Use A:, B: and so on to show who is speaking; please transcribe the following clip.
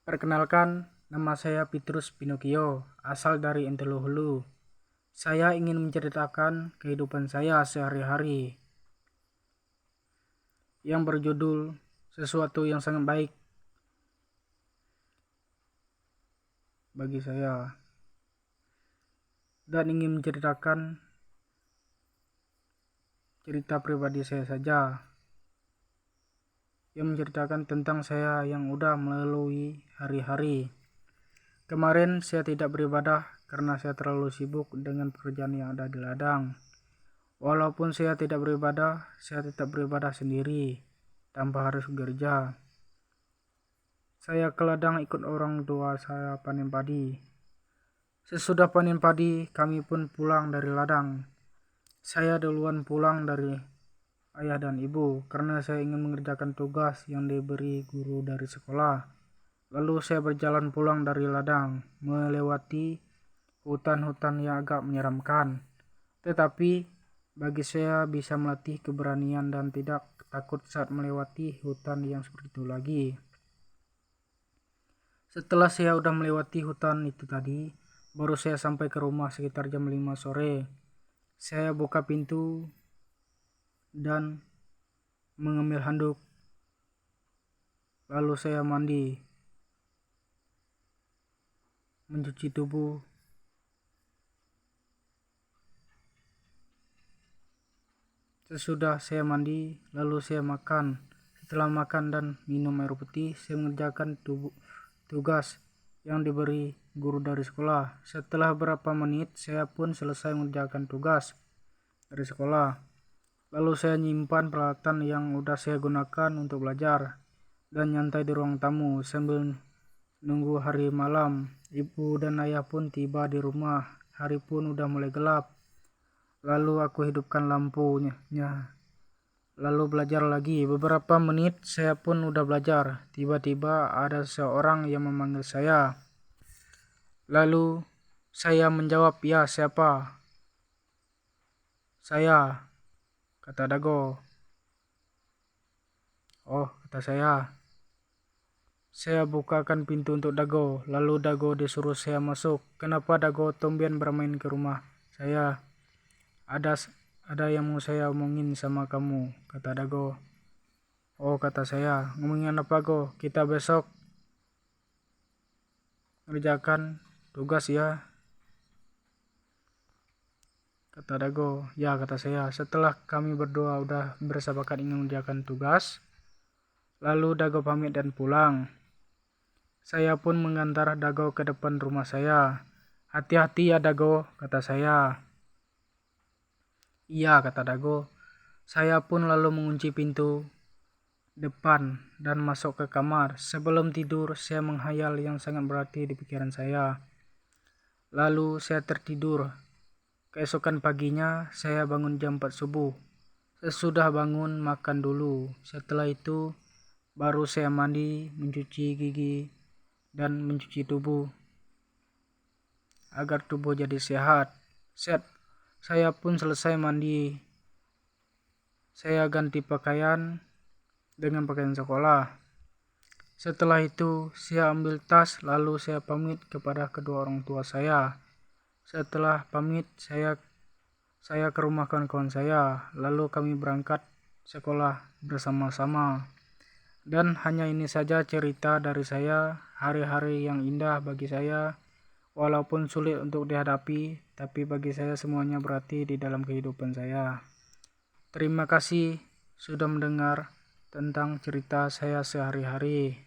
A: Perkenalkan, nama saya Petrus Pinocchio, asal dari Entelo Hulu. Saya ingin menceritakan kehidupan saya sehari-hari yang berjudul sesuatu yang sangat baik bagi saya, dan ingin menceritakan cerita pribadi saya saja yang menceritakan tentang saya yang udah melalui hari-hari. Kemarin saya tidak beribadah karena saya terlalu sibuk dengan pekerjaan yang ada di ladang. Walaupun saya tidak beribadah, saya tetap beribadah sendiri tanpa harus bekerja. Saya ke ladang ikut orang tua saya panen padi. Sesudah panen padi, kami pun pulang dari ladang. Saya duluan pulang dari ayah dan ibu karena saya ingin mengerjakan tugas yang diberi guru dari sekolah. Lalu saya berjalan pulang dari ladang, melewati hutan-hutan yang agak menyeramkan. Tetapi bagi saya bisa melatih keberanian dan tidak takut saat melewati hutan yang seperti itu lagi. Setelah saya udah melewati hutan itu tadi, baru saya sampai ke rumah sekitar jam 5 sore. Saya buka pintu dan mengambil handuk. Lalu saya mandi, mencuci tubuh. Sesudah saya mandi, lalu saya makan. Setelah makan dan minum air putih, saya mengerjakan tugas yang diberi guru dari sekolah. Setelah beberapa menit, saya pun selesai mengerjakan tugas dari sekolah. Lalu saya nyimpan peralatan yang udah saya gunakan untuk belajar dan nyantai di ruang tamu sambil nunggu hari malam. Ibu dan ayah pun tiba di rumah. Hari pun udah mulai gelap. Lalu aku hidupkan lampunya. Lalu belajar lagi. Beberapa menit saya pun udah belajar. Tiba-tiba ada seorang yang memanggil saya. Lalu saya menjawab, "Ya, siapa?" "Saya," kata Dago. "Oh," kata saya. Saya bukakan pintu untuk Dago. Lalu Dago disuruh saya masuk. "Kenapa Dago tumben bermain ke rumah saya?" Ada yang mau saya omongin sama kamu," kata Dago. "Oh," kata saya. "Ngomongin apa, Go? Kita besok ngerjakan tugas ya," kata Dago. "Ya," kata saya. Setelah kami berdua udah bersepakat ingin mengerjakan tugas, lalu Dago pamit dan pulang. Saya pun mengantar Dago ke depan rumah saya. "Hati-hati ya, Dago," kata saya. "Iya," kata Dago. Saya pun lalu mengunci pintu depan dan masuk ke kamar. Sebelum tidur, saya menghayal yang sangat berarti di pikiran saya. Lalu saya tertidur. Keesokan paginya, saya bangun jam 4 subuh. Sesudah bangun, makan dulu. Setelah itu, baru saya mandi, mencuci gigi, dan mencuci tubuh agar tubuh jadi sehat. Saya pun selesai mandi. Saya ganti pakaian dengan pakaian sekolah. Setelah itu, saya ambil tas lalu saya pamit kepada kedua orang tua saya. Setelah pamit, saya ke rumah kawan-kawan saya, lalu kami berangkat sekolah bersama-sama. Dan hanya ini saja cerita dari saya, hari-hari yang indah bagi saya, walaupun sulit untuk dihadapi, tapi bagi saya semuanya berarti di dalam kehidupan saya. Terima kasih sudah mendengar tentang cerita saya sehari-hari.